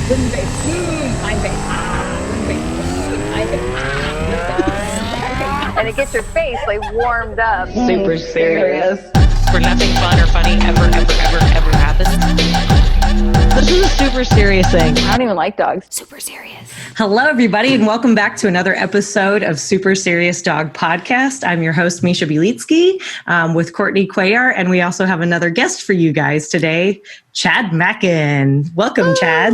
Wooden face. Fine face. Wooden face. Fine face. And it gets your face like warmed up. Super serious. Where nothing fun or funny ever happens. This is a super serious thing. I don't even like dogs. Super serious. Hello, everybody, and welcome back to another episode of Super Serious Dog Podcast. I'm your host, Misha Bielitsky, with Courtney Cuellar, and we also have another guest for you guys today, Chad Mackin. Welcome, Chad.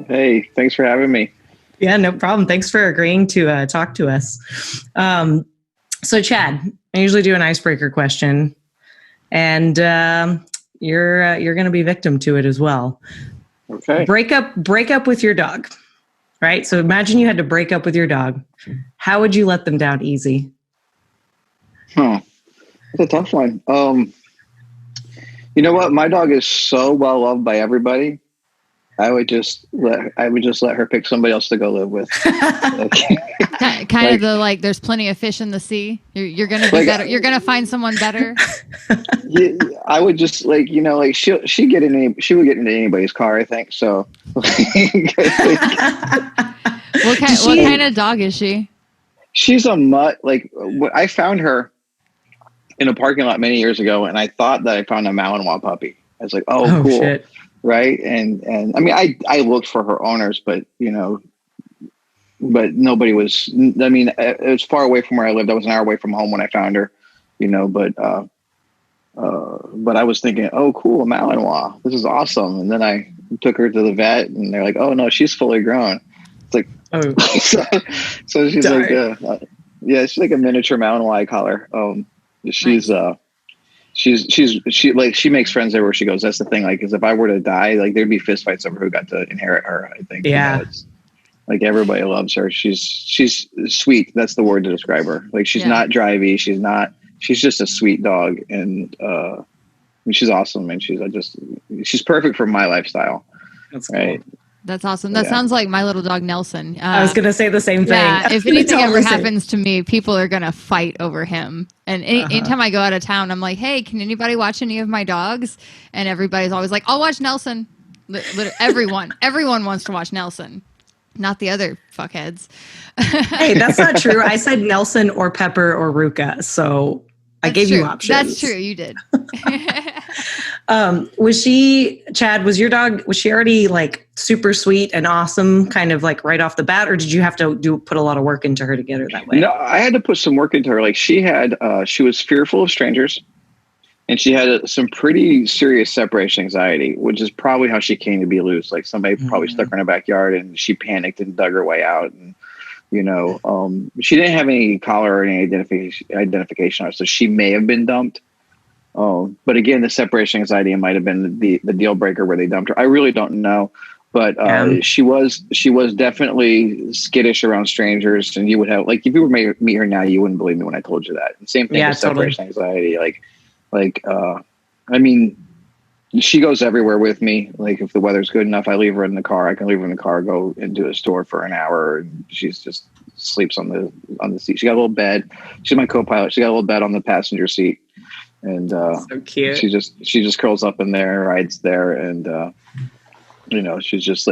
Hey, thanks for having me. Yeah, no problem. Thanks for agreeing to talk to us. So, Chad, I usually do an icebreaker question, and you're going to be victim to it as well. Okay. Break up with your dog, right? So imagine you had to break up with your dog. How would you let them down easy? That's a tough one. You know what? My dog is so well loved by everybody. I would just let her pick somebody else to go live with. Kind of the there's plenty of fish in the sea. You're gonna be better. You're gonna find someone better. Yeah, I would just she would get into anybody's car, I think. So What kind of dog is she? She's a mutt. I found her in a parking lot many years ago, and I thought that I found a Malinois puppy. I was like, oh cool. Shit. Right. And I mean, I looked for her owners, but nobody was, it was far away from where I lived. I was an hour away from home when I found her, but I was thinking, oh, cool. A Malinois. This is awesome. And then I took her to the vet and they're like, oh no, she's fully grown. It's like, oh, so she's Darn. She's like a miniature Malinois, I call her. She's, nice. She makes friends everywhere she goes. That's the thing. Because if I were to die, there'd be fist fights over who got to inherit her. I think. Yeah. It's everybody loves her. She's sweet. That's the word to describe her. She's not drivey. She's just a sweet dog, and she's awesome. And she's perfect for my lifestyle. That's right. Cool. That's awesome. That sounds like my little dog Nelson. I was going to say the same thing. Yeah, if anything ever happens to me, people are going to fight over him. And anytime I go out of town, I'm like, hey, can anybody watch any of my dogs? And everybody's always like, I'll watch Nelson. Everyone wants to watch Nelson. Not the other fuckheads. Hey, that's not true. I said Nelson or Pepper or Ruka. So I gave you options. That's true. You did. Chad, was your dog, was she already super sweet and awesome kind of right off the bat, or did you have to put a lot of work into her to get her that way? No, I had to put some work into her. She was fearful of strangers, and she had some pretty serious separation anxiety, which is probably how she came to be loose. Somebody probably stuck her in her backyard and she panicked and dug her way out. And, she didn't have any collar or any identification on her, so she may have been dumped. But again, the separation anxiety might have been the deal breaker where they dumped her. I really don't know, but she was definitely skittish around strangers, and you would have if you were to meet her now, you wouldn't believe me when I told you that. And same thing with separation anxiety. She goes everywhere with me. If the weather's good enough, I leave her in the car. I can leave her in the car, go into a store for an hour, and she's just sleeps on the seat. She got a little bed. She's my co-pilot. She got a little bed on the passenger seat. And so cute. She just curls up in there, rides there, and she's just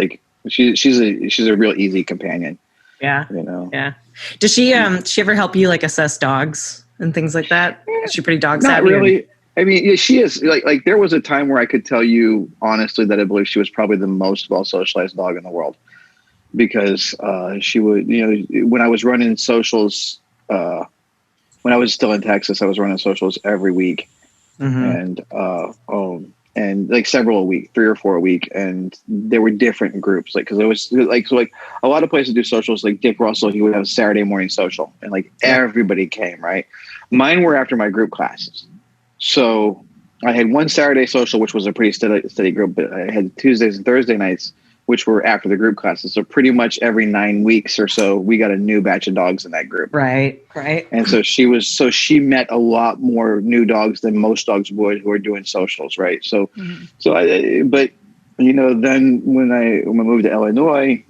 she's a real easy companion. Yeah. Yeah. Does she ever help you assess dogs and things like that? Is she pretty dog savvy? Not really. I mean, she is there was a time where I could tell you honestly that I believe she was probably the most well socialized dog in the world, because she would when I was running socials. When I was still in Texas, I was running socials every week, and several a week, 3 or 4 a week, and there were different groups. Because it was a lot of places do socials. Dick Russell, he would have a Saturday morning social, and everybody came. Right, mine were after my group classes, so I had one Saturday social, which was a pretty steady group, but I had Tuesdays and Thursday nights, which were after the group classes. So pretty much every 9 weeks or so, we got a new batch of dogs in that group. Right. And so she met a lot more new dogs than most dogs would who are doing socials. Right. So, then when I moved to Illinois,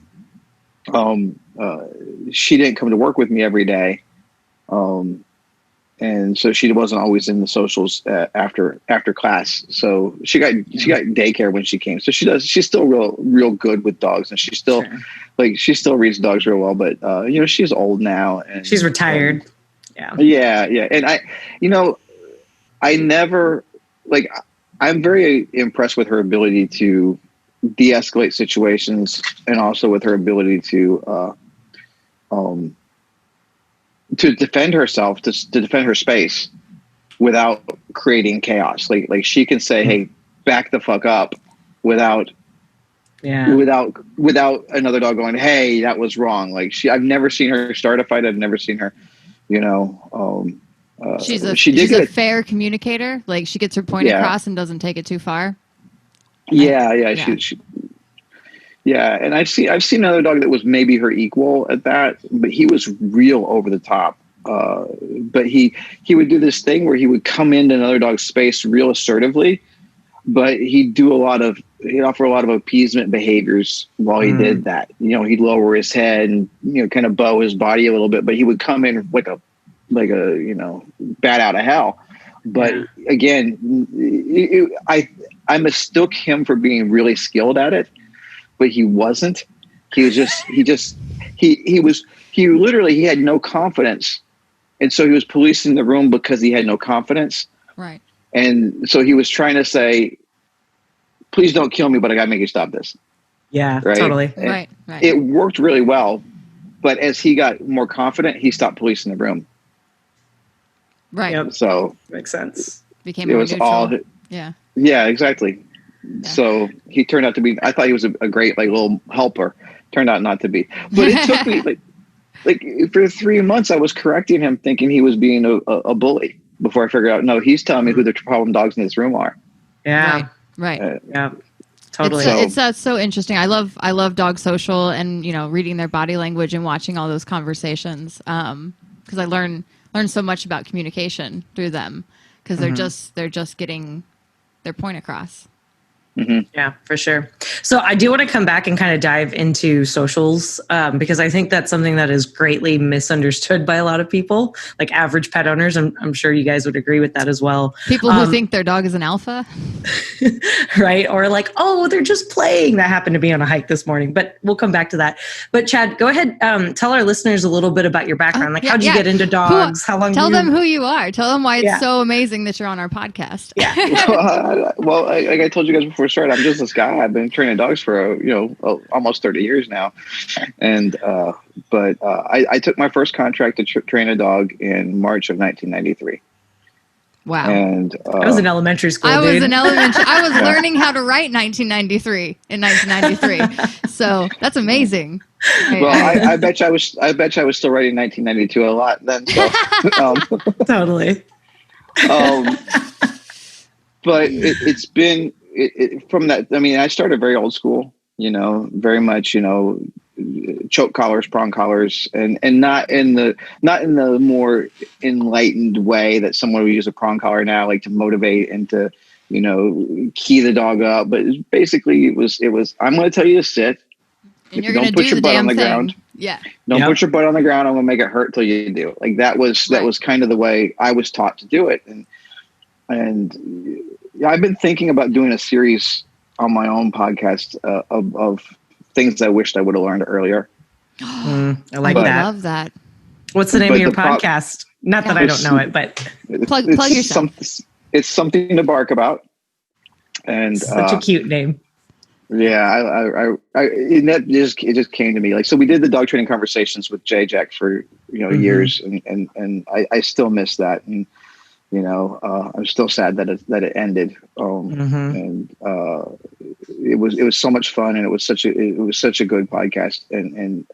she didn't come to work with me every day. and so she wasn't always in the socials after class. So she got daycare when she came. So she's still real good with dogs, and she still she still reads dogs real well. But she's old now, and she's retired. Yeah. And I never I'm very impressed with her ability to de-escalate situations, and also with her ability to defend herself, to defend her space without creating chaos. Like she can say, "Hey, back the fuck up," without another dog going, "Hey, that was wrong." I've never seen her start a fight. I've never seen her, she's a fair communicator. Like she gets her point across and doesn't take it too far. Yeah. And I've seen another dog that was maybe her equal at that, but he was real over the top. But he would do this thing where he would come into another dog's space real assertively, but he'd offer a lot of appeasement behaviors while he did that. He'd lower his head and kind of bow his body a little bit, but he would come in like a bat out of hell. But again, I mistook him for being really skilled at it, but he wasn't. He had no confidence. And so he was policing the room because he had no confidence. Right. And so he was trying to say, please don't kill me, but I got to make you stop this. Yeah, right? Totally. Right. It worked really well. But as he got more confident, he stopped policing the room. Right. Yep. So makes sense. Became more neutral. Yeah, exactly. Yeah. So he turned out to be, I thought he was a great little helper. Turned out not to be. But it took me for 3 months I was correcting him, thinking he was being a bully, before I figured out, no, he's telling me who the problem dogs in this room are. Yeah. Right. Yeah. Totally. It's so interesting. I love Dog Social, and reading their body language and watching all those conversations, because I learn so much about communication through them, because they're just getting their point across. Mm-hmm. Yeah, for sure. So I do want to come back and kind of dive into socials, because I think that's something that is greatly misunderstood by a lot of people, like average pet owners. I'm sure you guys would agree with that as well. People who think their dog is an alpha. Right. Or like, oh, they're just playing. That happened to be on a hike this morning, but we'll come back to that. But Chad, go ahead. Tell our listeners a little bit about your background. How'd you get into dogs? How long? Tell them who you are. Tell them why it's so amazing that you're on our podcast. Yeah. Well, like I told you guys before we started, I'm just this guy. I've been training dogs for almost 30 years now, and but I took my first contract to train a dog in March of 1993. Wow! And I was in elementary school. I was learning how to write 1993 in 1993. So that's amazing. Well, I bet you I was still writing 1992 a lot then. So, totally. But it's been from that. I mean, I started very old school. Very much. Choke collars, prong collars, and not in the more enlightened way that someone would use a prong collar now, like to motivate and to key the dog up. But basically, it was. I'm going to tell you to sit. And you're going to do the damn thing. Ground, don't put your butt on the ground. I'm going to make it hurt till you do. Like that was kind of the way I was taught to do it. And I've been thinking about doing a series on my own podcast of things I wished I would have learned earlier. I like that. I love that. What's the name of your podcast? Not that I don't know it, but plug yourself. It's something to bark about. And such a cute name. Yeah, it just came to me. So we did the dog training conversations with Jack for years, and I still miss that, and I'm still sad that it ended. And it was so much fun, and it was such a good podcast. And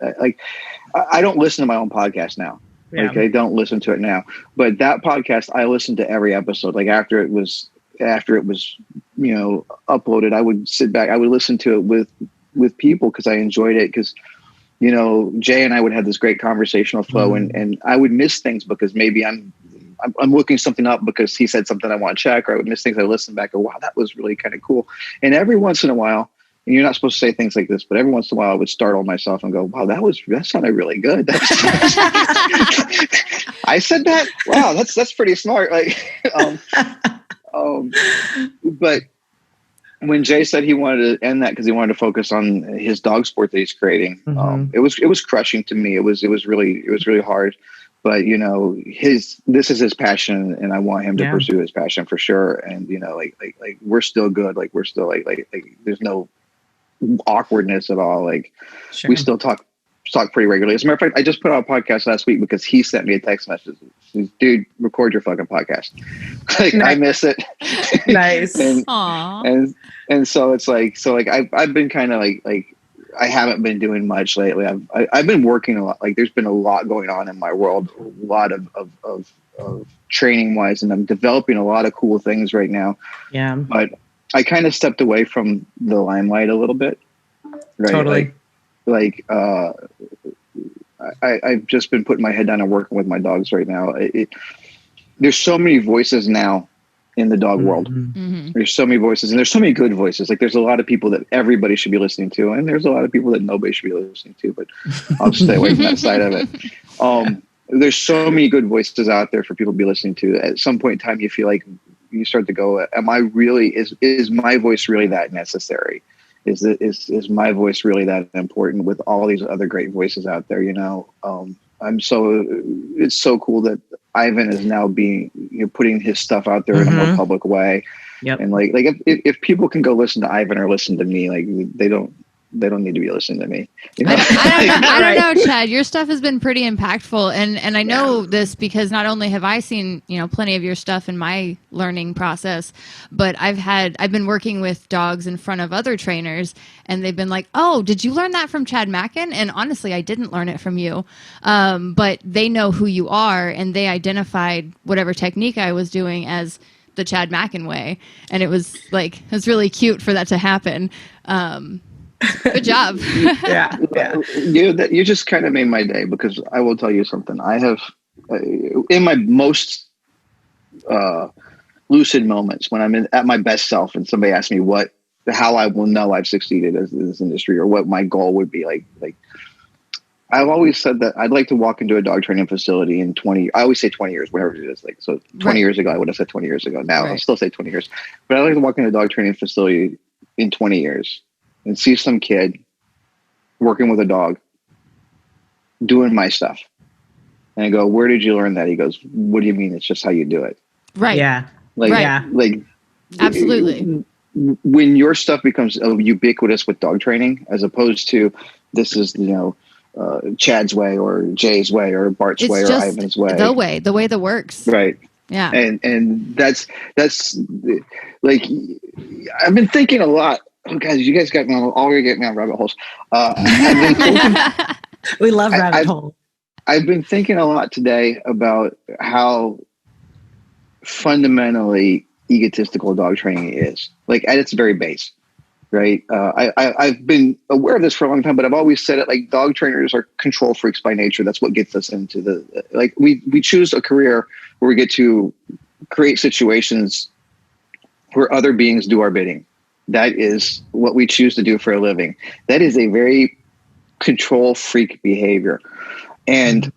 I don't listen to my own podcast now. Yeah. I don't listen to it now, but that podcast I listened to every episode. Like after it was uploaded, I would sit back, I would listen to it with people because I enjoyed it. Because Jay and I would have this great conversational flow, and I would miss things because maybe I'm looking something up because he said something I want to check, or I would miss things. I listen back and wow, that was really kind of cool. And every once in a while, and you're not supposed to say things like this, but every once in a while I would startle myself and go, wow, that sounded really good. I I said that? Wow, that's pretty smart. Like, but when Jay said he wanted to end that because he wanted to focus on his dog sport that he's creating, it was crushing to me. It was really hard. But this is his passion, and I want him to pursue his passion for sure. And like we're still good. Like we're still like there's no awkwardness at all. Like we still talk pretty regularly. As a matter of fact, I just put out a podcast last week because he sent me a text message. He says, dude, record your fucking podcast. Like nice. I miss it. Nice. and so it's like I've been kind of like I haven't been doing much lately. I've been working a lot. Like there's been a lot going on in my world, a lot of training wise, and I'm developing a lot of cool things right now. Yeah. But I kind of stepped away from the limelight a little bit. Right. Totally. I've just been putting my head down and working with my dogs right now. There's so many voices now in the dog world. Mm-hmm. There's so many voices, and there's so many good voices. Like there's a lot of people that everybody should be listening to, and there's a lot of people that nobody should be listening to, but I'll stay away from that side of it. There's so many good voices out there for people to be listening to. At some point in time, you feel like you start to go, am I really, is my voice really that necessary? Is my voice really that important with all these other great voices out there? It's so cool that Ivan is now being, putting his stuff out there in a more public way. Yep. And like if people can go listen to Ivan or listen to me, like they don't need to be listening to me. I don't know, Chad. Your stuff has been pretty impactful, and I know this because not only have I seen plenty of your stuff in my learning process, but I've been working with dogs in front of other trainers, and they've been like, "Oh, did you learn that from Chad Mackin?" And honestly, I didn't learn it from you, but they know who you are, and they identified whatever technique I was doing as the Chad Mackin way, and it was really cute for that to happen. Good job. Yeah. You just kind of made my day, because I will tell you something. I have in my most lucid moments, when I'm at my best self and somebody asks me how I will know I've succeeded in this industry, or what my goal would be, like I've always said that I'd like to walk into a dog training facility in 20, I always say 20 years, whatever it is. 20 years ago, I would have said 20 years ago. Now I'll still say 20 years, but I'd like to walk into a dog training facility in 20 years and see some kid working with a dog doing my stuff. And I go, where did you learn that? He goes, what do you mean? It's just how you do it. Right. Yeah. Absolutely. When your stuff becomes ubiquitous with dog training, as opposed to this is, Chad's way or Jay's way or Bart's way or Ivan's way. The way that works. Right. Yeah. And that's like, I've been thinking a lot. Oh, guys, you guys got me already getting me on rabbit holes. We love rabbit holes. I've been thinking a lot today about how fundamentally egotistical dog training is, like at its very base, right? I've been aware of this for a long time, but I've always said it, like dog trainers are control freaks by nature. That's what gets us into we choose a career where we get to create situations where other beings do our bidding. That is what we choose to do for a living. That is a very control freak behavior. And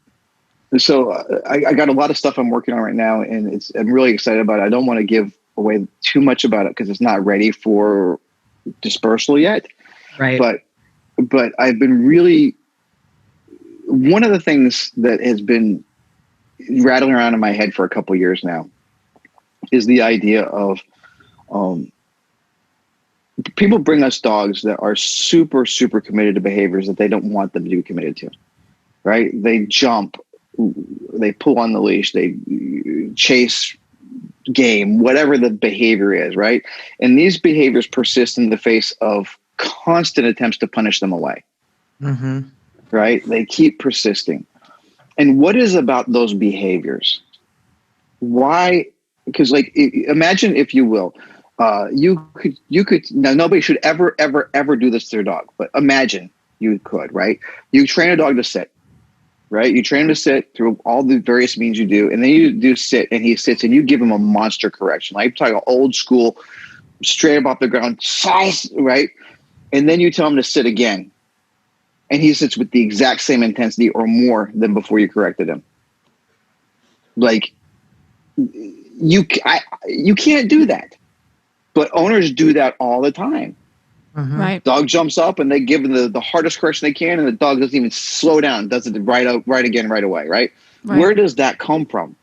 so I got a lot of stuff I'm working on right now, and I'm really excited about it. I don't want to give away too much about it because it's not ready for dispersal yet. Right. But I've been really, one of the things that has been rattling around in my head for a couple of years now is the idea of, people bring us dogs that are super, super committed to behaviors that they don't want them to be committed to, right? They jump, they pull on the leash, they chase game, whatever the behavior is, right? And these behaviors persist in the face of constant attempts to punish them away, right? They keep persisting. And what is about those behaviors? Why? Because imagine, if you will, you could now, nobody should ever do this to their dog, but imagine you could, right? You train a dog to sit, right? You train him to sit through all the various means you do, and then you do sit, and he sits, and you give him a monster correction. Like, I'm talking old school, straight up off the ground, size, right? And then you tell him to sit again, and he sits with the exact same intensity or more than before you corrected him. Like you can't do that, but owners do that all the time. Mhm. Right. Dog jumps up and they give the hardest correction they can, and the dog doesn't even slow down, does it right again right away, right? Where does that come from?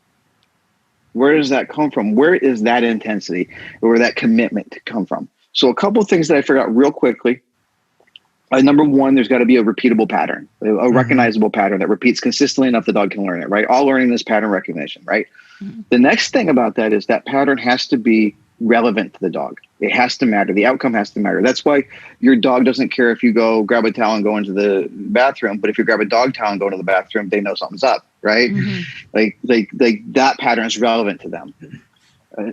Where does that come from? Where is that intensity or that commitment come from? So a couple of things that I figured out real quickly. Number one, there's got to be a repeatable pattern, a recognizable pattern that repeats consistently enough the dog can learn it, right? All learning is pattern recognition, right? The next thing about that is that pattern has to be relevant to the dog. It has to matter. The outcome has to matter. That's why your dog doesn't care if you go grab a towel and go into the bathroom, but if you grab a dog towel and go into the bathroom, they know something's up, right? Like that pattern is relevant to them.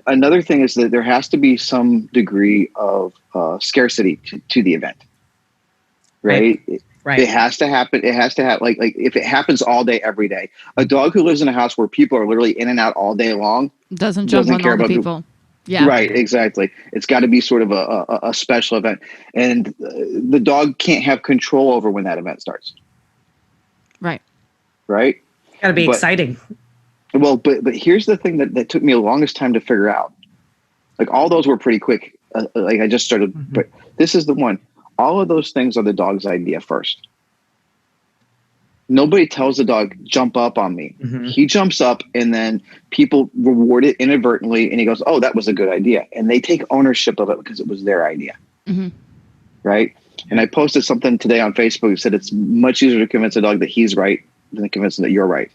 Another thing is that there has to be some degree of scarcity to the event, right? Right. It has to happen. It has to have like if it happens all day, every day. A dog who lives in a house where people are literally in and out all day long doesn't jump on all the people. Yeah. Right, exactly. It's got to be sort of a special event. And the dog can't have control over when that event starts. Right. Right? Got to be exciting. Well, but here's the thing that took me the longest time to figure out. Like all those were pretty quick. Like I just started, but this is the one. All of those things are the dog's idea first. Nobody tells the dog, jump up on me. He jumps up and then people reward it inadvertently. And he goes, oh, that was a good idea. And they take ownership of it because it was their idea. Right. And I posted something today on Facebook that said it's much easier to convince a dog that he's right than to convince him that you're right.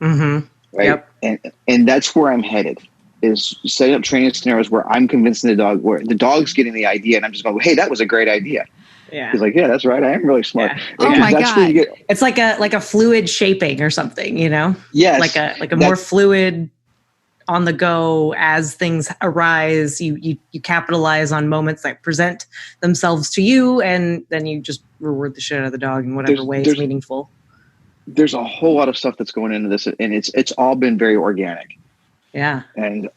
Right. Yep. And that's where I'm headed, is setting up training scenarios where I'm convincing the dog, where the dog's getting the idea and I'm just going, hey, that was a great idea. Yeah. He's like, yeah, that's right. I am really smart. Yeah. Oh my God. It's like a fluid shaping or something, you know? Yes. Like a more fluid on the go as things arise. You capitalize on moments that present themselves to you, and then you just reward the shit out of the dog in whatever way is meaningful. There's a whole lot of stuff that's going into this, and it's all been very organic. Yeah. And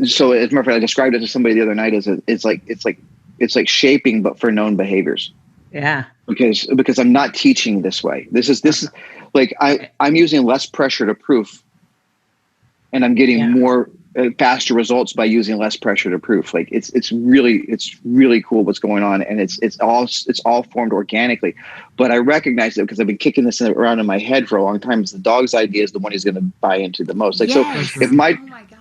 so as a matter of fact, I described it to somebody the other night as it's like shaping, but for known behaviors. Yeah. Because I'm not teaching this way. This is like, I'm using less pressure to proof, and I'm getting more faster results by using less pressure to proof. Like it's really cool what's going on. And it's all formed organically, but I recognize it because I've been kicking this around in my head for a long time. Is the dog's idea is the one he's going to buy into the most. Like, yes. So if my, oh my gosh.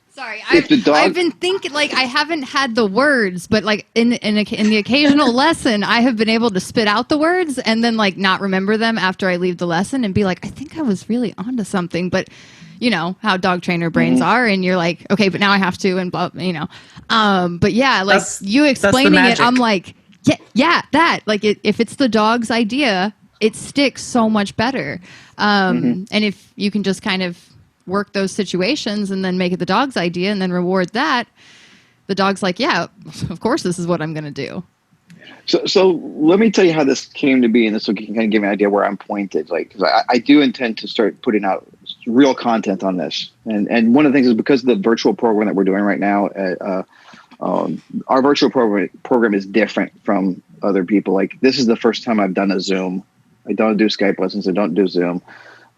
Sorry, I've been thinking, like, I haven't had the words, but like in the occasional lesson, I have been able to spit out the words and then like not remember them after I leave the lesson and be like, I think I was really onto something, but you know how dog trainer brains are, and you're like, okay, but now I have to, and blah, you know. But yeah, like you explaining it, I'm like, yeah, that, like if it's the dog's idea, it sticks so much better. And if you can just kind of work those situations and then make it the dog's idea and then reward that, the dog's like, yeah, of course, this is what I'm going to do. So let me tell you how this came to be, and this will kind of give me an idea where I'm pointed. Like, because I do intend to start putting out real content on this, and one of the things is because of the virtual program that we're doing right now. Our virtual program is different from other people. Like, this is the first time I've done a Zoom. I don't do Skype lessons. I don't do Zoom.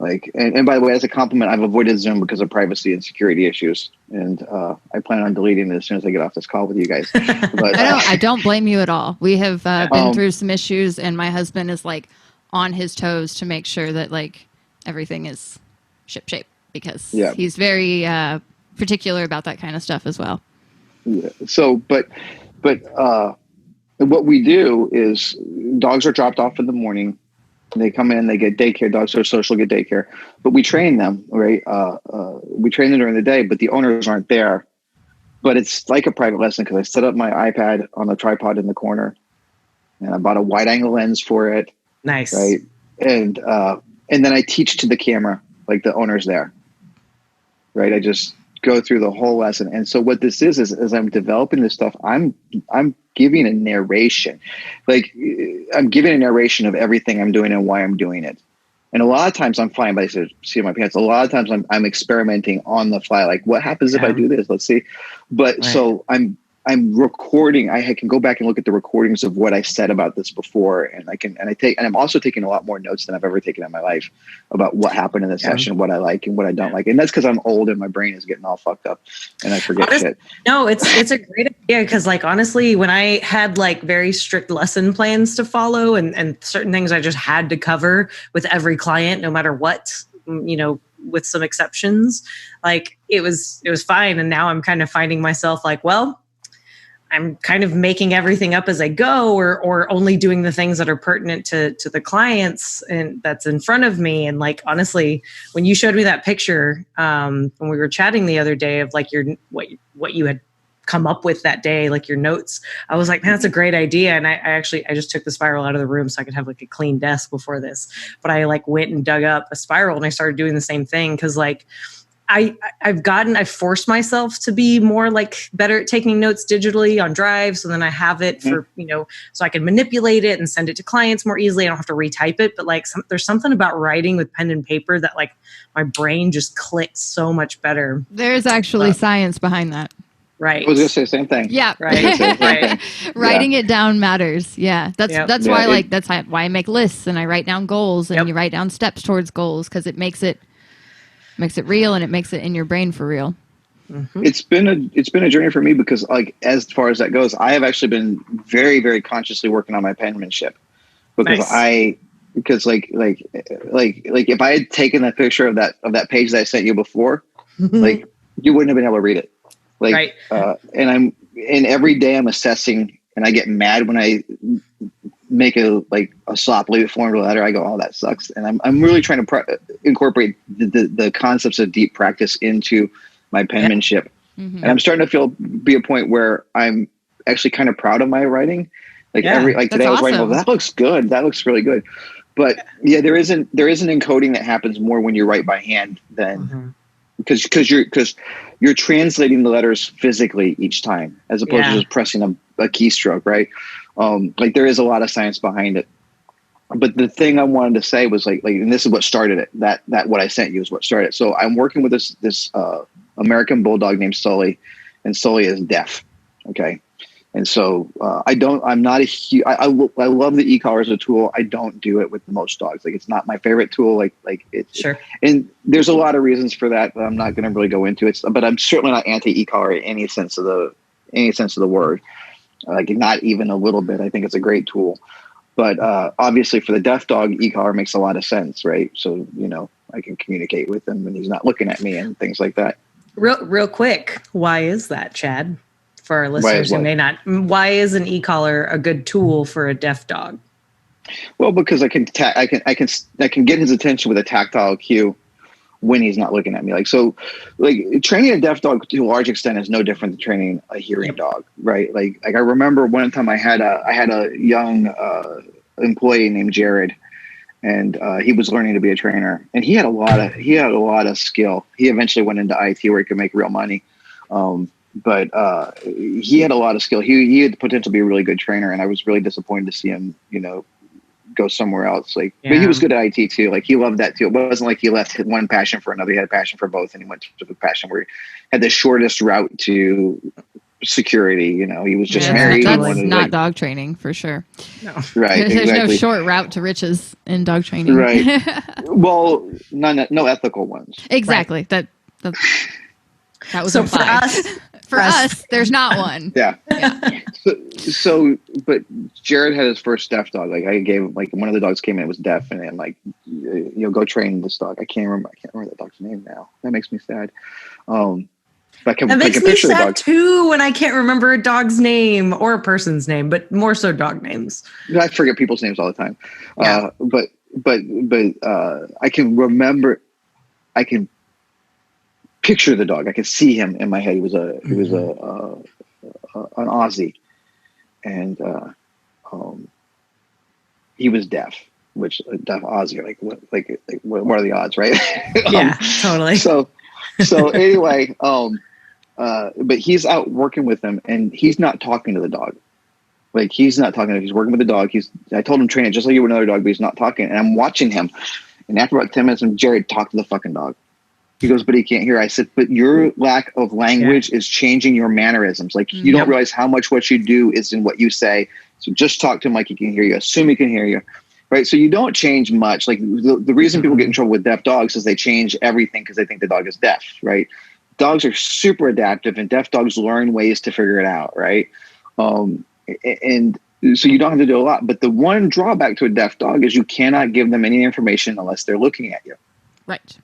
Like, and by the way, as a compliment, I've avoided Zoom because of privacy and security issues, and I plan on deleting it as soon as I get off this call with you guys. But I don't blame you at all. We have been through some issues, and my husband is like on his toes to make sure that like everything is shipshape, because he's very particular about that kind of stuff as well. Yeah. So, but what we do is dogs are dropped off in the morning. They come in, they get daycare. Dogs are social, get daycare, but we train them, right? We train them during the day, but the owners aren't there. But it's like a private lesson because I set up my iPad on a tripod in the corner, and I bought a wide angle lens for it. Nice, right? And then I teach to the camera, like the owner's there, right? I just go through the whole lesson. And so what this is as I'm developing this stuff, I'm giving a narration. Like, I'm giving a narration of everything I'm doing and why I'm doing it. And a lot of times I'm flying by the seat of my pants. A lot of times I'm experimenting on the fly. Like, what happens if I do this? Let's see. But so I'm I'm recording. I can go back and look at the recordings of what I said about this before, and I'm also taking a lot more notes than I've ever taken in my life about what happened in the session, what I like and what I don't like. And that's because I'm old and my brain is getting all fucked up and I forget shit. No, it's a great idea because, like, honestly, when I had like very strict lesson plans to follow and certain things I just had to cover with every client, no matter what, with some exceptions, like it was fine. And now I'm kind of finding myself like, well, I'm kind of making everything up as I go, or only doing the things that are pertinent to the clients and that's in front of me. And like, honestly, when you showed me that picture, when we were chatting the other day of like what you had come up with that day, like your notes, I was like, man, that's a great idea. And I just took the spiral out of the room so I could have like a clean desk before this. But I like went and dug up a spiral and I started doing the same thing. Cause like, I've forced myself to be more like better at taking notes digitally on Drive. So then I have it for, so I can manipulate it and send it to clients more easily. I don't have to retype it, but like there's something about writing with pen and paper that like my brain just clicks so much better. There's actually science behind that. Right. I was going to say the same thing. Yeah. Right. Writing it down matters. Yeah. That's why why I make lists and I write down goals and you write down steps towards goals because it makes it real and it makes it in your brain for real. Mm-hmm. It's been a journey for me because like as far as that goes, I have actually been very, very consciously working on my penmanship because because if I had taken that picture of that page that I sent you before, like you wouldn't have been able to read it. Like, and every day I'm assessing and I get mad when I make a sloppily formed letter. I go, oh, that sucks. And I'm really trying to incorporate the concepts of deep practice into my penmanship. Mm-hmm. And I'm starting to be a point where I'm actually kind of proud of my writing. Today I was writing, well, that looks good. That looks really good. But yeah, there is an encoding that happens more when you write by hand than because you're translating the letters physically each time as opposed to just pressing a keystroke, right? There is a lot of science behind it. But the thing I wanted to say was and this is what started it. That what I sent you is what started it. So I'm working with this American bulldog named Sully, and Sully is deaf. Okay. And so I love the Ecollars as a tool. I don't do it with most dogs. Like it's not my favorite tool. And there's a lot of reasons for that I'm not going to really go into it. But I'm certainly not anti-Ecollar in any sense of the word. Like not even a little bit. I think it's a great tool. But obviously for the deaf dog, Ecollar makes a lot of sense, right? So I can communicate with him when he's not looking at me and things like that. Real quick, why is that, Chad? For our listeners who may not, why is an e-collar a good tool for a deaf dog? Well, because I can get his attention with a tactile cue when he's not looking at me. Training a deaf dog to a large extent is no different than training a hearing dog, right? Like I remember one time I had a young employee named Jared, and he was learning to be a trainer, and he had a lot of skill. He eventually went into IT where he could make real money. But he had a lot of skill. He had the potential to be a really good trainer, and I was really disappointed to see him, go somewhere else. But he was good at IT too. Like he loved that too. It wasn't like he left one passion for another. He had a passion for both, and he went to the passion where he had the shortest route to security. He was just married. That's not dog training for sure. No. Right. There's no short route to riches in dog training. Right. Well, no ethical ones. Exactly. Right. That was so implied. For us, there's not one. Yeah. But Jared had his first deaf dog. Like I gave him, one of the dogs came in, it was deaf, and I'm go train this dog. I can't remember that dog's name now. That makes me sad. That makes me sad too when I can't remember a dog's name or a person's name, but more so dog names. I forget people's names all the time. Yeah. But I can remember. I can picture the dog. I could see him in my head. He was an Aussie, and he was deaf. Which a deaf Aussie, what are the odds, right? Yeah, totally. So anyway, but he's out working with him, and he's not talking to the dog. He's not talking to him. He's working with the dog. I told him train it just like you would another dog, but he's not talking. And I'm watching him. And after about 10 minutes, Jared talked to the fucking dog. He goes, but he can't hear. I said, but your lack of language is changing your mannerisms. Like you don't realize how much what you do is in what you say. So just talk to him like he can hear you. Assume he can hear you. Right. So you don't change much. Like the reason people get in trouble with deaf dogs is they change everything because they think the dog is deaf. Right. Dogs are super adaptive and deaf dogs learn ways to figure it out. Right. And so you don't have to do a lot. But the one drawback to a deaf dog is you cannot give them any information unless they're looking at you. Right.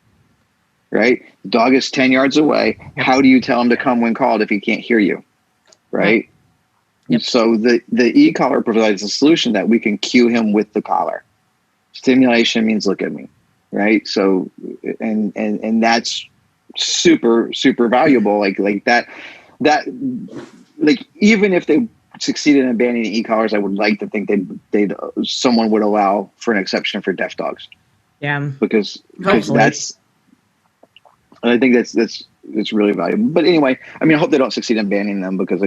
Right. The dog is 10 yards away. How do you tell him to come when called if he can't hear you? Right. Yep. So the e-collar provides a solution that we can cue him with the collar. Stimulation means look at me. Right. So and that's super, super valuable. Like that, like, even if they succeeded in banning e-collars, I would like to think someone would allow for an exception for deaf dogs. Yeah. Because that's, I think that's really valuable. But anyway, I mean, I hope they don't succeed in banning them because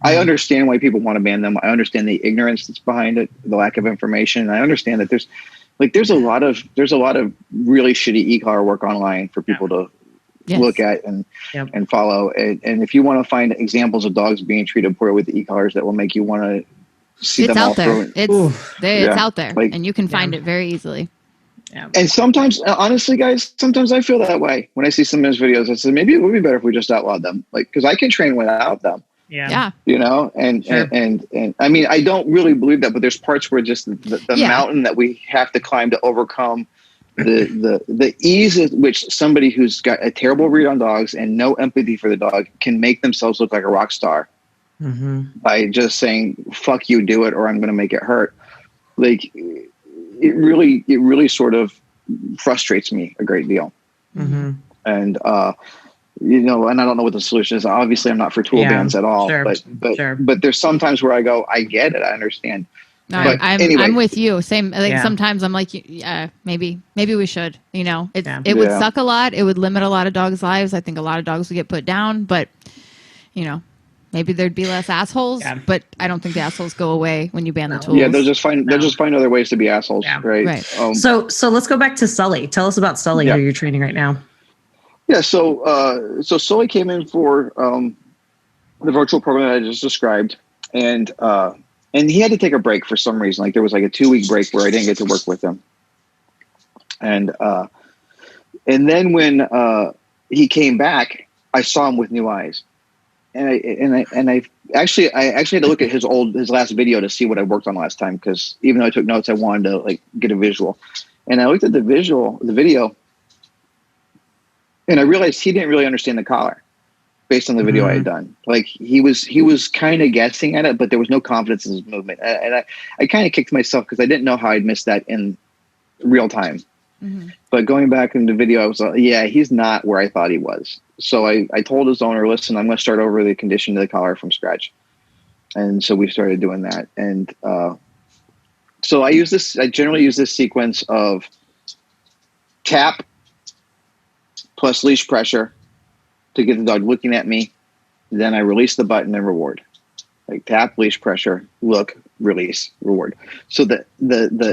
I understand why people want to ban them. I understand the ignorance that's behind it, the lack of information. And I understand that there's a lot of really shitty e-collar work online for people to look at and follow. And if you want to find examples of dogs being treated poorly with the e-collars that will make you want to see them all through. It's out there, and you can find it very easily. Yeah. And sometimes, honestly, guys, sometimes I feel that way when I see some of those videos. I said, maybe it would be better if we just outlawed them, like, because I can train without them. Yeah. You know, and I mean, I don't really believe that, but there's parts where just the mountain that we have to climb to overcome the ease at which somebody who's got a terrible read on dogs and no empathy for the dog can make themselves look like a rock star by just saying, fuck you, do it, or I'm going to make it hurt. Like, it really sort of frustrates me a great deal. And, and I don't know what the solution is. Obviously I'm not for tool bans at all, but there's sometimes where I go, I get it. I understand. No, but I'm with you. Same. Like sometimes I'm like, maybe we should, it would suck a lot. It would limit a lot of dogs' lives. I think a lot of dogs would get put down, but maybe there'd be less assholes, but I don't think the assholes go away when you ban the tools. Yeah, they'll just find other ways to be assholes, right? So let's go back to Sully. Tell us about Sully, who you're training right now. Yeah, so Sully came in for the virtual program that I just described, and he had to take a break for some reason. Like there was like a 2-week break where I didn't get to work with him, and then when he came back, I saw him with new eyes. And I actually had to look at his last video to see what I worked on last time, because even though I took notes, I wanted to like get a visual. And I looked at the video, and I realized he didn't really understand the collar based on the video I had done. Like he was kind of guessing at it, but there was no confidence in his movement. And I kind of kicked myself because I didn't know how I'd missed that in real time. But going back in the video, I was like, he's not where I thought he was. So I told his owner, listen, I'm going to start over the condition of the collar from scratch. And so we started doing that. And so I generally use this sequence of tap plus leash pressure to get the dog looking at me. Then I release the button and reward. Like tap, leash pressure, look, release, reward. So the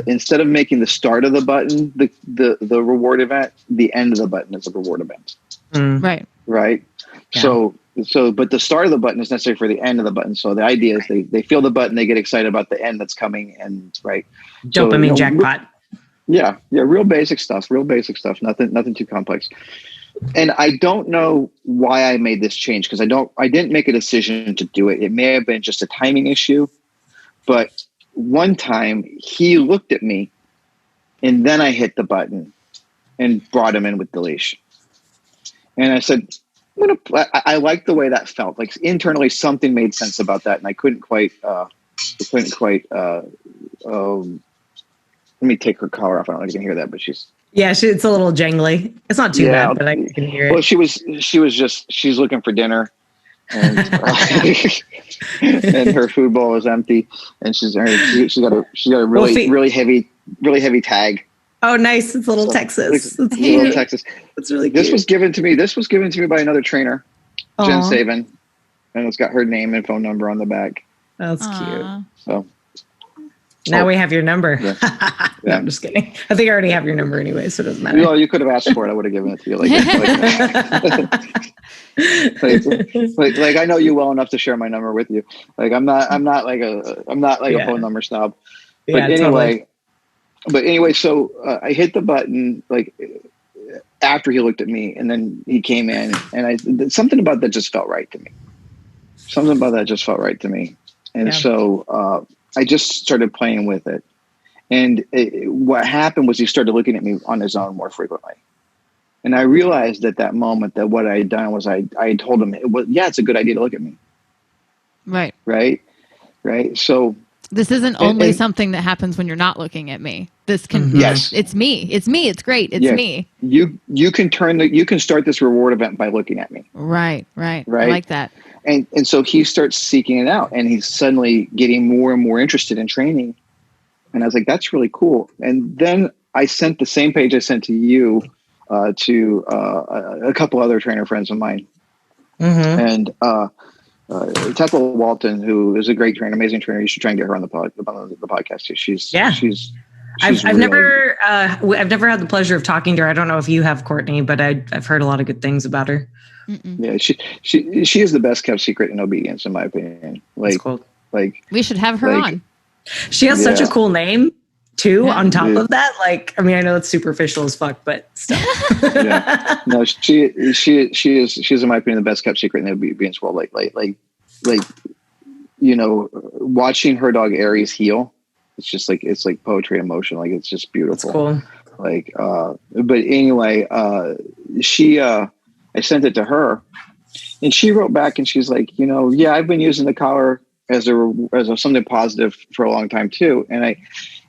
instead of making the start of the button the reward event, the end of the button is a reward event. Right. Yeah. So but the start of the button is necessary for the end of the button. So the idea is they feel the button, they get excited about the end that's coming, and dopamine jackpot. Yeah, real basic stuff. Nothing too complex. And I don't know why I made this change, because I didn't make a decision to do it. It may have been just a timing issue, but one time he looked at me and then I hit the button and brought him in with the leash. And I said, I like the way that felt. Like internally something made sense about that. And I couldn't quite, let me take her collar off. I don't know if you can hear that, but she's, it's a little jangly. It's not too bad, but I can hear it. Well, she's looking for dinner, and and her food bowl is empty, and she's got a really heavy tag. Oh, nice! It's a little Texas. It's little Texas. It's really cute. This was given to me by another trainer, Jen Saban, and it's got her name and phone number on the back. That's cute. So Now we have your number. Yeah. No, I'm just kidding. I think I already have your number anyway, so it doesn't matter. No, you could have asked for it. I would have given it to you. Like I know you well enough to share my number with you. Like I'm not like a phone number snob. But anyway, so I hit the button like after he looked at me, and then he came in, and something about that just felt right to me. And so I just started playing with it. And what happened was he started looking at me on his own more frequently. And I realized at that moment that what I had done was I had told him, it's a good idea to look at me. Right. So this isn't only something that happens when you're not looking at me. This can, it's me. It's great. It's me. You can start this reward event by looking at me. Right. I like that. And so he starts seeking it out, and he's suddenly getting more and more interested in training. And I was like, that's really cool. And then I sent the same page I sent to you to a couple other trainer friends of mine. And Tessa Walton, who is a great trainer, amazing trainer. You should try and get her on the podcast too. She's I've never had the pleasure of talking to her. I don't know if you have, Courtney, but I've heard a lot of good things about her. Yeah, she is the best kept secret in obedience, in my opinion. That's cool. Like we should have her on. She has such a cool name too. On top of that, I know it's superficial as fuck, but still. No, she is in my opinion the best kept secret in the obedience world. Watching her dog Aries heal, it's just it's like poetry in motion. Like it's just beautiful. That's cool. But anyway, I sent it to her, and she wrote back, and she's like, I've been using the collar as a something positive for a long time too. And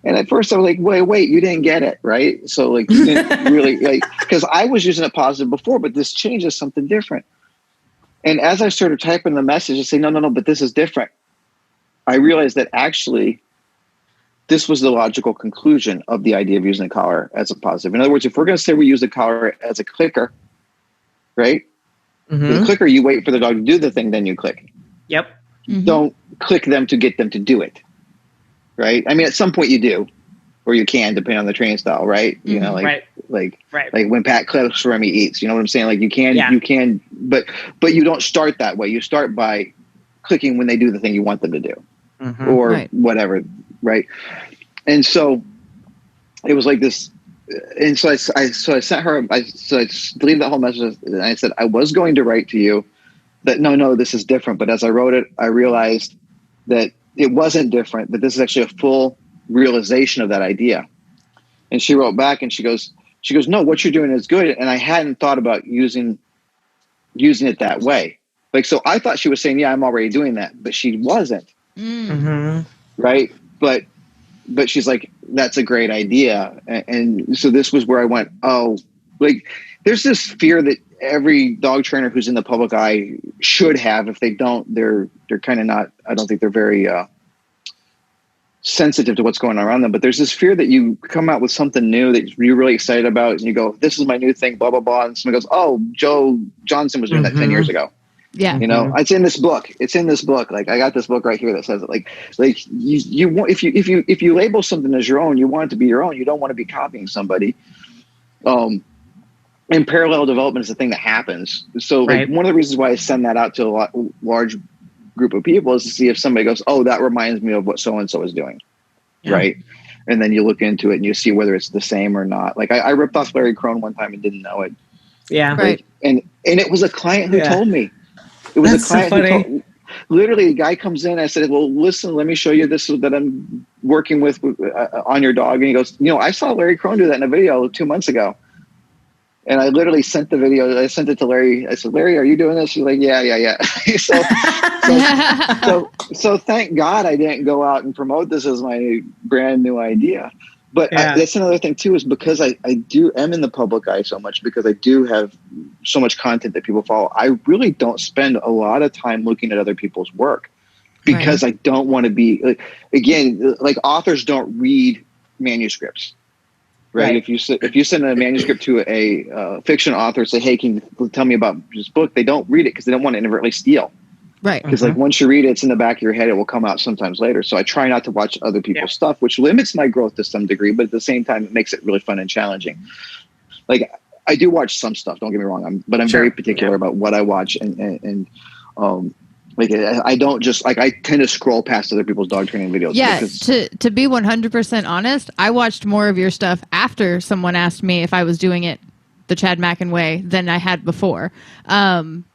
at first I was like, wait, you didn't get it, right? So you didn't really because I was using it positive before, but this changes something different. And as I started typing the message and saying, no, but this is different, I realized that actually this was the logical conclusion of the idea of using the collar as a positive. In other words, if we're going to say we use the collar as a clicker, right? The clicker, you wait for the dog to do the thing, then you click. Yep. Don't click them to get them to do it, right? I mean, at some point you do, or you can, depending on the training style, right? Like when Pat clicks for Remy eats, you know what I'm saying? Like you can, but you don't start that way. You start by clicking when they do the thing you want them to do, or whatever, right? And so it was like this. And so I sent her, I deleted that whole message, and I said, I was going to write to you that no, this is different. But as I wrote it, I realized that it wasn't different, that this is actually a full realization of that idea. And she wrote back and she goes, no, what you're doing is good. And I hadn't thought about using it that way. So I thought she was saying, I'm already doing that, but she wasn't. Right. But she's like, that's a great idea. And so this was where I went, there's this fear that every dog trainer who's in the public eye should have. If they don't, they're kind of not, I don't think they're very sensitive to what's going on around them. But there's this fear that you come out with something new that you're really excited about, and you go, this is my new thing, blah, blah, blah. And someone goes, oh, Joe Johnson was doing that 10 years ago. Yeah. It's in this book. I got this book right here that says it. You want, if you label something as your own, you want it to be your own. You don't want to be copying somebody. And parallel development is the thing that happens. So one of the reasons why I send that out to a large group of people is to see if somebody goes, oh, that reminds me of what so-and-so is doing. Yeah. Right. And then you look into it and you see whether it's the same or not. I ripped off Larry Crone one time and didn't know it. Yeah. Right. And it was a client who told me. It was a client who told, literally, a guy comes in. I said, well, listen, let me show you this that I'm working with on your dog. And he goes, I saw Larry Crone do that in a video 2 months ago. And I literally sent the video. I sent it to Larry. I said, Larry, are you doing this? He's like, yeah. so thank God I didn't go out and promote this as my brand new idea. But that's another thing too, is because I am in the public eye so much, because I do have so much content that people follow. I really don't spend a lot of time looking at other people's work, because I don't want to be like authors don't read manuscripts. Right. If you send a manuscript to a fiction author, say, hey, can you tell me about this book? They don't read it because they don't want to inadvertently steal. Right. Because like once you read it, it's in the back of your head, it will come out sometimes later. So I try not to watch other people's stuff, which limits my growth to some degree, but at the same time, it makes it really fun and challenging. Like I do watch some stuff, don't get me wrong, but I'm very particular about what I watch and like I don't just like I tend to scroll past other people's dog training videos. Yeah, to be 100% honest, I watched more of your stuff after someone asked me if I was doing it the Chad Mackin way than I had before,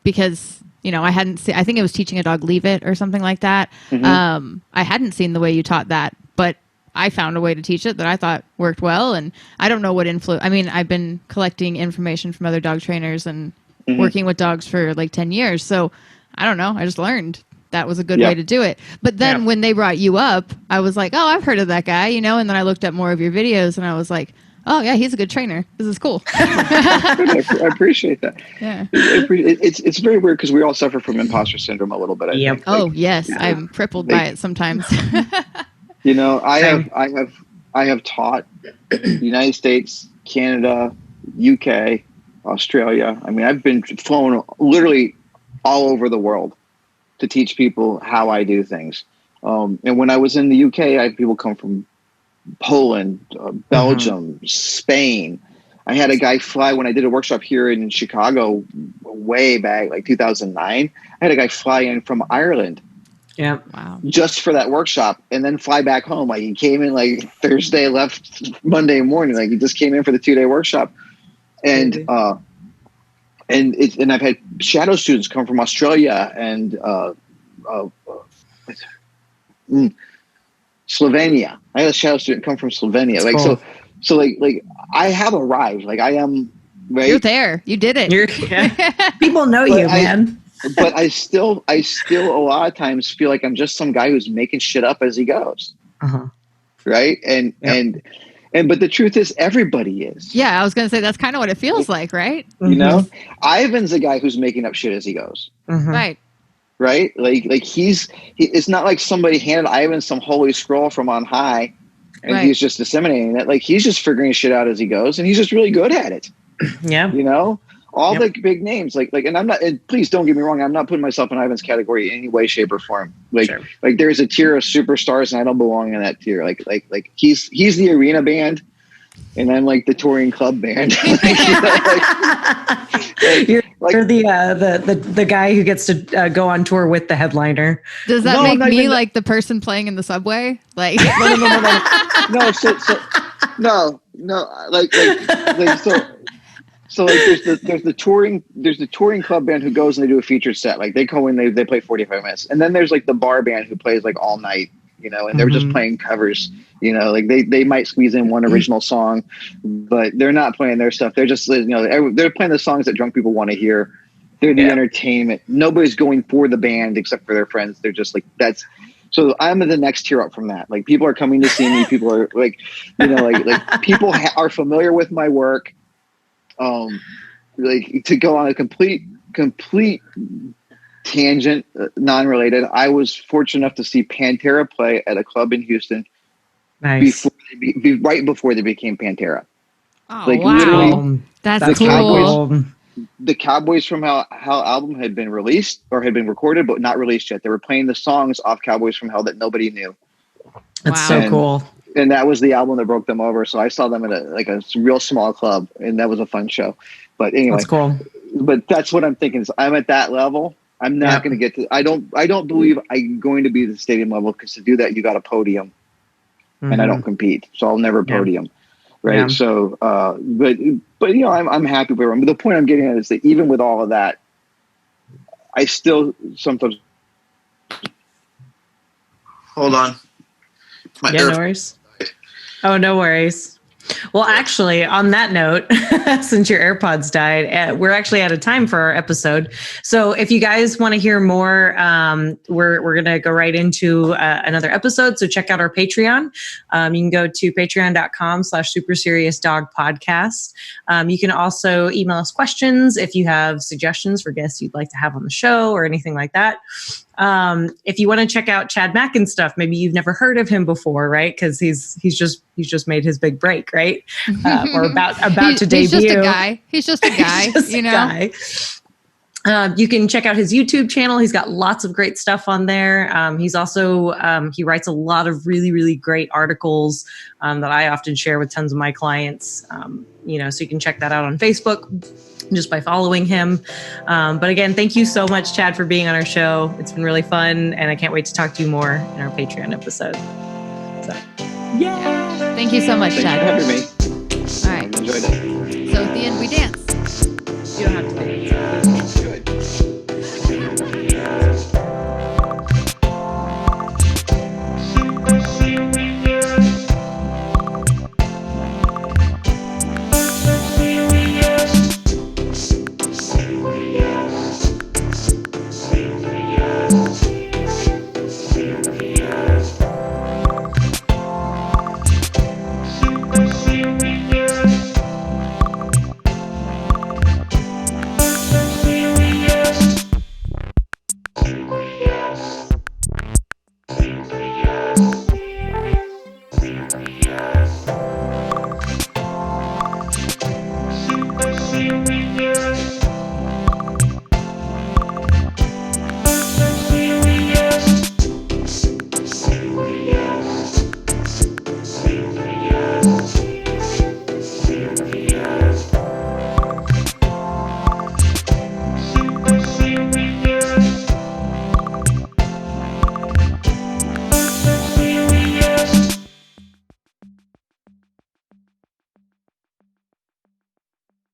because I hadn't seen. I think it was teaching a dog leave it or something like that. I hadn't seen the way you taught that, but I found a way to teach it that I thought worked well. And I don't know what influence. I mean, I've been collecting information from other dog trainers and working with dogs for like 10 years, so. I don't know. I just learned that was a good way to do it. But then when they brought you up, I was like, oh, I've heard of that guy, and then I looked at more of your videos and I was like, oh yeah, he's a good trainer. This is cool. I appreciate that. Yeah. It's very weird because we all suffer from imposter syndrome a little bit. I think. Oh yes. I'm crippled by it sometimes. I have taught United States, Canada, UK, Australia. I mean, I've been flown literally all over the world to teach people how I do things. And when I was in the UK, I had people come from Poland, Belgium, Spain. I had a guy fly when I did a workshop here in Chicago way back, like 2009. I had a guy fly in from Ireland. Yeah. Wow. Just for that workshop and then fly back home. Like he came in like Thursday, left Monday morning. Like he just came in for the 2-day workshop. And, and I've had shadow students come from Australia and Slovenia. I had a shadow student come from Slovenia. That's cool. So like I have arrived. Like I am. Right? You're there. You did it. People know you, man. But I still a lot of times feel like I'm just some guy who's making shit up as he goes. Right. But the truth is everybody is. Yeah, I was going to say that's kind of what it feels like, right? Ivan's a guy who's making up shit as he goes. Right. Right? Like it's not like somebody handed Ivan some holy scroll from on high and he's just disseminating it. Like he's just figuring shit out as he goes and he's just really good at it. Yeah. All the big names, like, and I'm not, and please don't get me wrong. I'm not putting myself in Ivan's category in any way, shape or form. Like there's a tier of superstars and I don't belong in that tier. Like he's the arena band and I'm like the touring club band. You're the guy who gets to go on tour with the headliner. Does that make me like the person playing in the subway? Like, So like there's the touring club band who goes and they do a featured set. Like they go in, they play 45 minutes. And then there's like the bar band who plays like all night, and they're just playing covers, like they might squeeze in one original song, but they're not playing their stuff. They're just, they're playing the songs that drunk people want to hear. They're the entertainment. Nobody's going for the band except for their friends. They're just like, so I'm the next tier up from that. Like people are coming to see me. People are like, like people are familiar with my work. Like to go on a complete tangent, non-related. I was fortunate enough to see Pantera play at a club in Houston. Nice. Right before they became Pantera. Oh, like wow. literally, that's cool. The Cowboys from Hell album had been released or had been recorded, but not released yet. They were playing the songs off Cowboys from Hell that nobody knew. That's so cool. And that was the album that broke them over. So I saw them at a real small club, and that was a fun show. But anyway, that's cool. But that's what I'm thinking. Is I'm at that level. I'm not going to get to. I don't believe I'm going to be at the stadium level because to do that you got a podium, and I don't compete, so I'll never podium. Right. Yeah. So, but I'm happy where I'm. But the point I'm getting at is that even with all of that, I still sometimes. Hold on. No worries. Oh, no worries. Well, actually, on that note, since your AirPods died, we're actually out of time for our episode. So if you guys want to hear more, we're going to go right into another episode. So check out our Patreon. You can go to patreon.com/superseriousdogpodcast. You can also email us questions if you have suggestions for guests you'd like to have on the show or anything like that. If you want to check out Chad Mackin stuff, maybe you've never heard of him before, right? Because he's just made his big break, right? Or about to debut. He's just a guy. He's just a guy, Guy. You can check out his YouTube channel. He's got lots of great stuff on there. He's also, he writes a lot of really, really great articles that I often share with tons of my clients. So you can check that out on Facebook just by following him. But again, thank you so much, Chad, for being on our show. It's been really fun, and I can't wait to talk to you more in our Patreon episode. So, Thank you so much, Chad. Thanks for having me. All right. I enjoyed it.